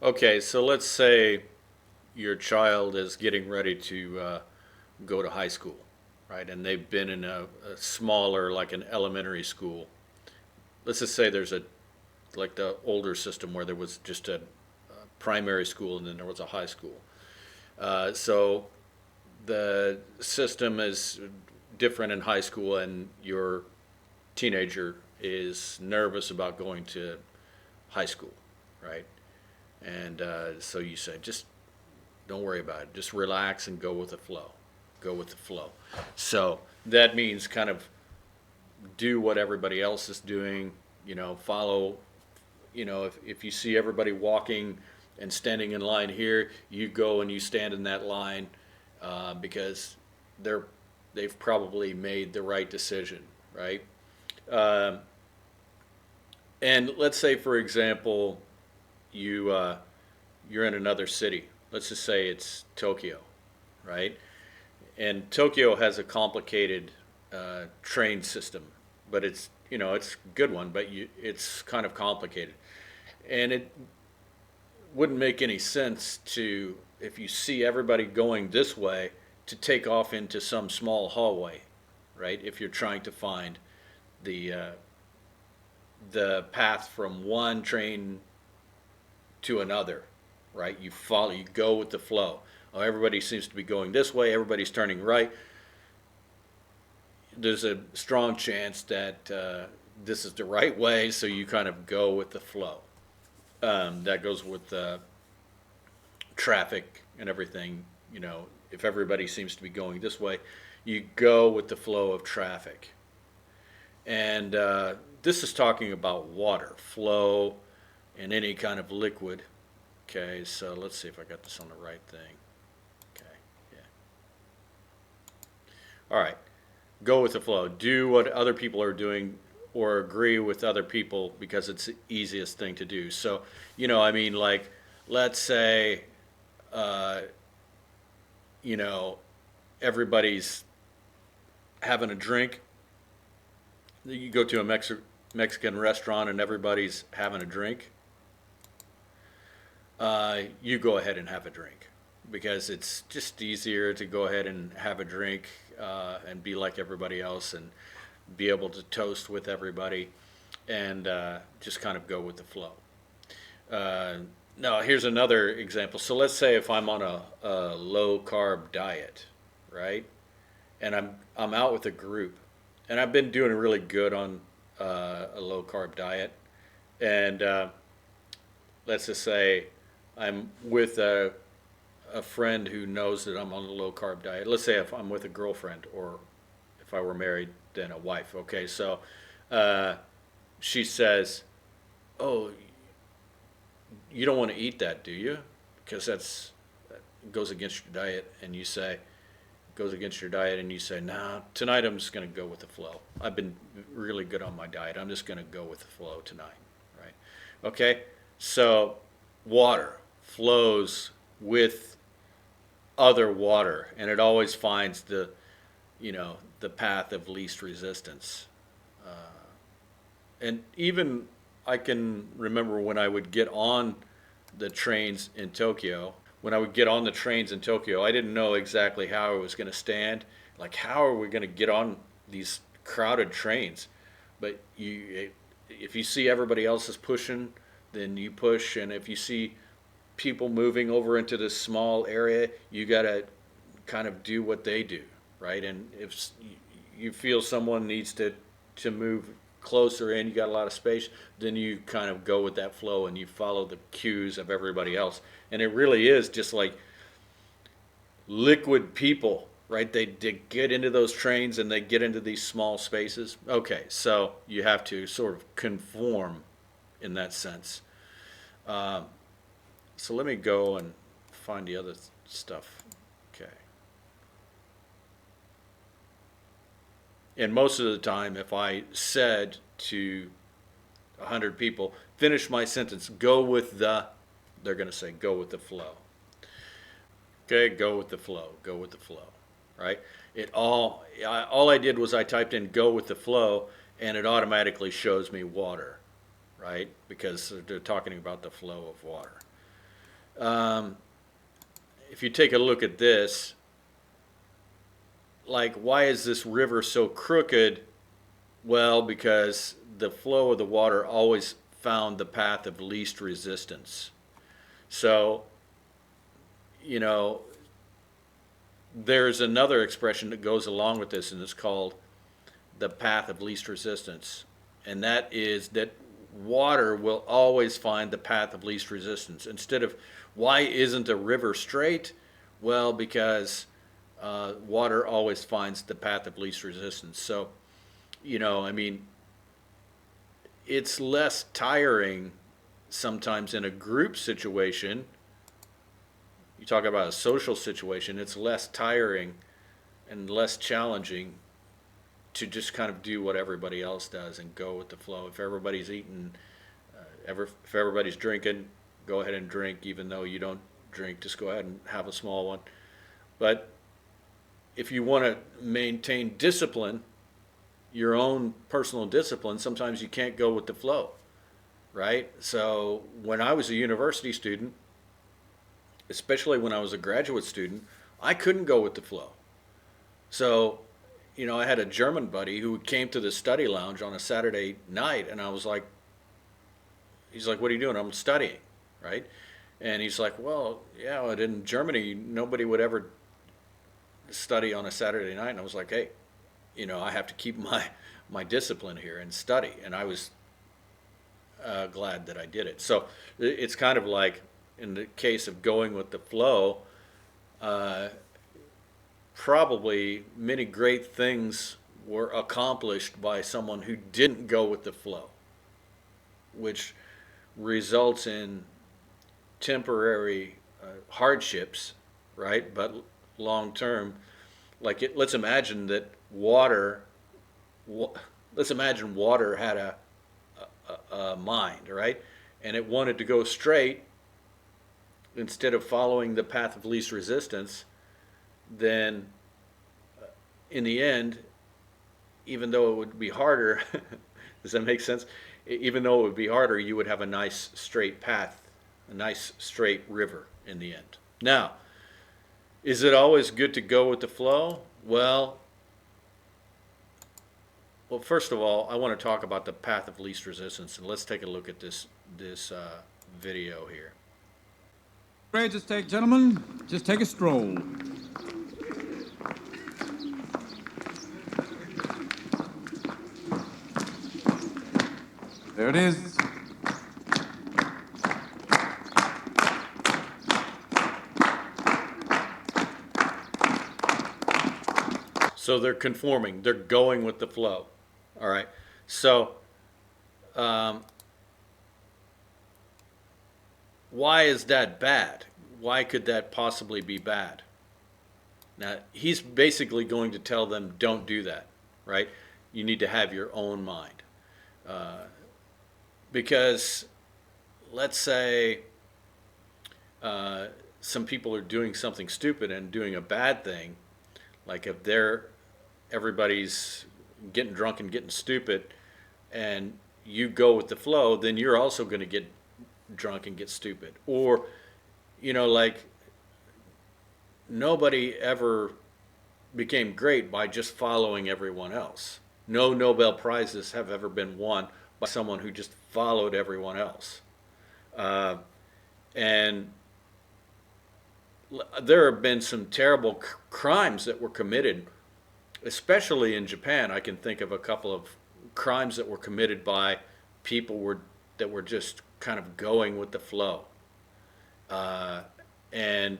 Okay, so let's say your child is getting ready to go to high school, right? And they've been in a smaller, like an elementary school. Let's just say there's like the older system where there was just a primary school and then there was a high school. So the system is different in high school, and your teenager is nervous about going to high school, right? And so you say, just don't worry about it. Just relax and go with the flow. Go with the flow. So that means kind of do what everybody else is doing, follow, if you see everybody walking and standing in line here, you go and you stand in that line because they've probably made the right decision, right? Um, and let's say, for example, you're in another city. Let's just say it's Tokyo, right? And Tokyo has a complicated train system, but it's a good one, but it's kind of complicated, and it wouldn't make any sense to, if you see everybody going this way, to take off into some small hallway, right? If you're trying to find the uh, the path from one train to another, right? You go with the flow. Oh, everybody seems to be going this way. Everybody's turning right. There's a strong chance that this is the right way, so you kind of go with the flow. That goes with traffic and everything. If everybody seems to be going this way, you go with the flow of traffic. And this is talking about water flow and any kind of liquid. Okay, so let's see if I got this on the right thing. Okay, yeah. All right, go with the flow. Do what other people are doing or agree with other people because it's the easiest thing to do. So, like, let's say, uh, you know, everybody's having a drink. You go to a Mexican restaurant and everybody's having a drink. You go ahead and have a drink because it's just easier to go ahead and have a drink and be like everybody else and be able to toast with everybody and just kind of go with the flow. Uh, Now, here's another example. So let's say if I'm on a low carb diet, right? And I'm out with a group, and I've been doing really good on a low carb diet, and let's just say I'm with a friend who knows that I'm on a low carb diet. Let's say if I'm with a girlfriend, or if I were married, then a wife. Okay, so uh, she says, "Oh, you don't want to eat that, do you? Because that goes against your diet." And you say, goes against your diet, and you say, "Nah, tonight I'm just going to go with the flow. I've been really good on my diet. I'm just going to go with the flow tonight." Right? Okay. So water flows with other water, and it always finds the path of least resistance. And even I can remember when I would get on the trains in Tokyo. When I would get on the trains in Tokyo, I didn't know exactly how I was going to stand. Like, how are we going to get on these crowded trains? But if you see everybody else is pushing, then you push. And if you see people moving over into this small area, you got to kind of do what they do, right? And if you feel someone needs to move closer in, you got a lot of space, then you kind of go with that flow and you follow the cues of everybody else. And it really is just like liquid people, right? They get into those trains and they get into these small spaces. Okay, so you have to sort of conform in that sense. Um, so let me go and find the other stuff. Okay. And most of the time, if I said to 100 people, finish my sentence, go with the, they're going to say, go with the flow. Okay, go with the flow, go with the flow, right? All I did was I typed in go with the flow, and it automatically shows me water, right? Because they're talking about the flow of water. If you take a look at this, like, why is this river so crooked? Well, because the flow of the water always found the path of least resistance. So, you know, there's another expression that goes along with this, and it's called the path of least resistance. And that is that water will always find the path of least resistance. Instead of, why isn't a river straight? Well, because water always finds the path of least resistance. So, I mean, it's less tiring sometimes in a group situation. You talk about a social situation, it's less tiring and less challenging to just kind of do what everybody else does and go with the flow. If everybody's eating, if everybody's drinking, go ahead and drink. Even though you don't drink, just go ahead and have a small one. But if you want to maintain discipline, your own personal discipline, sometimes you can't go with the flow, right? So when I was a university student, especially when I was a graduate student, I couldn't go with the flow. So, I had a German buddy who came to the study lounge on a Saturday night, and I was like, he's like, what are you doing? I'm studying, right? And he's like, well, yeah, but in Germany, nobody would ever study on a Saturday night. And I was like, hey, I have to keep my discipline here and study. And I was glad that I did it. So it's kind of like, in the case of going with the flow, probably many great things were accomplished by someone who didn't go with the flow, which results in temporary hardships, right? But long term, let's imagine that let's imagine water had a mind, right? And it wanted to go straight instead of following the path of least resistance. Then in the end, even though it would be harder, does that make sense? Even though it would be harder, you would have a nice straight path, a nice straight river in the end. Now, is it always good to go with the flow? Well, first of all, I want to talk about the path of least resistance, and let's take a look at this video here. Great, gentlemen, just take a stroll. There it is. So they're conforming. They're going with the flow. All right. So why is that bad? Why could that possibly be bad? Now, he's basically going to tell them, don't do that, right? You need to have your own mind. Because let's say some people are doing something stupid and doing a bad thing, like if everybody's getting drunk and getting stupid, and you go with the flow, then you're also going to get drunk and get stupid. Or, like, nobody ever became great by just following everyone else. No Nobel Prizes have ever been won by someone who just followed everyone else. And there have been some terrible crimes that were committed, especially in Japan. I can think of a couple of crimes that were committed by people that were just kind of going with the flow. And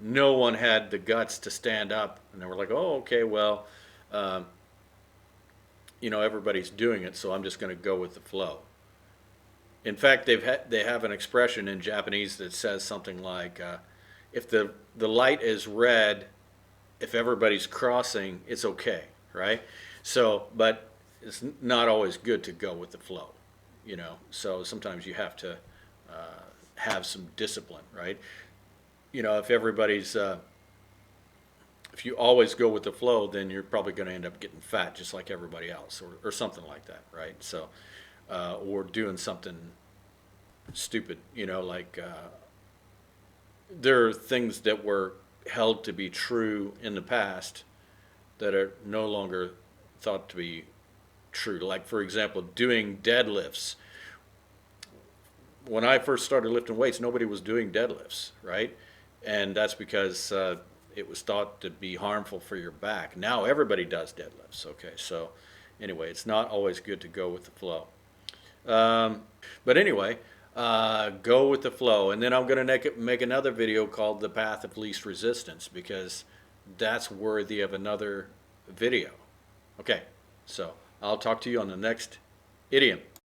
no one had the guts to stand up, and they were like, oh, okay, well, everybody's doing it, so I'm just going to go with the flow. In fact, they have an expression in Japanese that says something like, if the light is red, if everybody's crossing, it's okay, right? So, but it's not always good to go with the flow, So sometimes you have to have some discipline, right? If you always go with the flow, then you're probably going to end up getting fat just like everybody else, or something like that, right? So, or doing something stupid, like there are things that were held to be true in the past that are no longer thought to be true. Like, for example, doing deadlifts. When I first started lifting weights, nobody was doing deadlifts, right? And that's because it was thought to be harmful for your back. Now everybody does deadlifts, okay? So anyway, it's not always good to go with the flow. But anyway, go with the flow. And then I'm going to make another video called The Path of Least Resistance, because that's worthy of another video. Okay, so I'll talk to you on the next idiom.